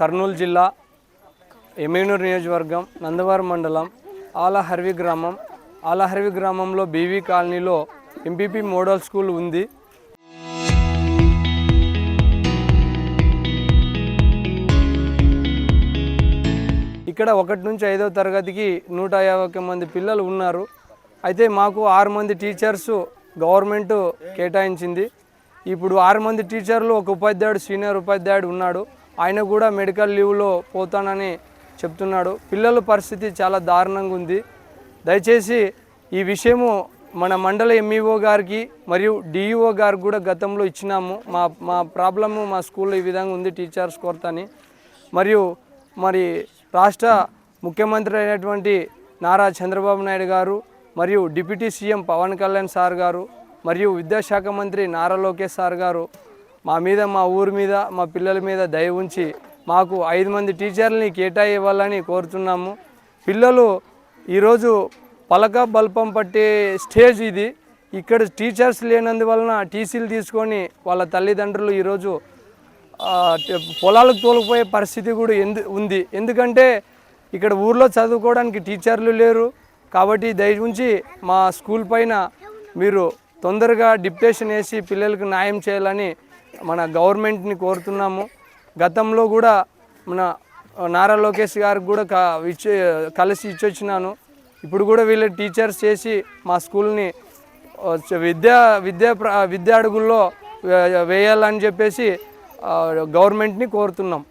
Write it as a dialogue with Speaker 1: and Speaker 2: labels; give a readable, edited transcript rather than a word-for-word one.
Speaker 1: కర్నూలు జిల్లా ఎమ్మిగనూరు నియోజకవర్గం నందవరం మండలం ఆలహర్వి గ్రామంలో బీవీ కాలనీలో ఎంపీపీ మోడల్ స్కూల్ ఉంది. ఇక్కడ 1 నుంచి 5వ తరగతికి 150 మంది పిల్లలు ఉన్నారు. అయితే మాకు 6 మంది టీచర్స్ గవర్నమెంట్ కేటాయించింది. ఇప్పుడు 6 మంది టీచర్లు, ఒక ఉపాధ్యాయుడు, సీనియర్ ఉపాధ్యాయుడు ఉన్నాడు. ఆయన కూడా మెడికల్ లీవ్లో పోతానని చెప్తున్నాడు. పిల్లల పరిస్థితి చాలా దారుణంగా ఉంది. దయచేసి ఈ విషయము మన మండల ఎంఈఓ గారికి మరియు డిఈఓ గారికి కూడా గతంలో ఇచ్చినాము. మా ప్రాబ్లము మా స్కూల్లో ఈ విధంగా ఉంది, టీచర్స్ కొరతని. మరి రాష్ట్ర ముఖ్యమంత్రి అయినటువంటి నారా చంద్రబాబు నాయుడు గారు మరియు deputy CM Pawan Kalyan sir గారు మరియు విద్యాశాఖ మంత్రి నారా లోకేష్ సార్ గారు మా మీద, మా ఊరి మీద, మా పిల్లల మీద దయ ఉంచి మాకు 5 మంది టీచర్లని కేటాయివ్వాలని కోరుతున్నాము. పిల్లలు ఈరోజు పలక బల్పం పట్టే స్టేజ్ ఇది. ఇక్కడ టీచర్స్ లేనందువలన టీసీలు తీసుకొని వాళ్ళ తల్లిదండ్రులు ఈరోజు పొలాలకు తోలుకుపోయే పరిస్థితి కూడా ఉంది. ఎందుకంటే ఇక్కడ ఊర్లో చదువుకోవడానికి టీచర్లు లేరు. కాబట్టి దయ ఉంచి మా స్కూల్ పైన మీరు తొందరగా డిప్యుటేషన్ వేసి పిల్లలకు న్యాయం చేయాలని మన గవర్నమెంట్ని కోరుతున్నాము. గతంలో కూడా మన నారా లోకేష్ గారికి కూడా కలిసి ఇచ్చొచ్చినాను. ఇప్పుడు కూడా వీళ్ళ టీచర్స్ చేసి మా స్కూల్ని విద్యా అడుగుల్లో వేయాలని చెప్పేసి గవర్నమెంట్ని కోరుతున్నాం.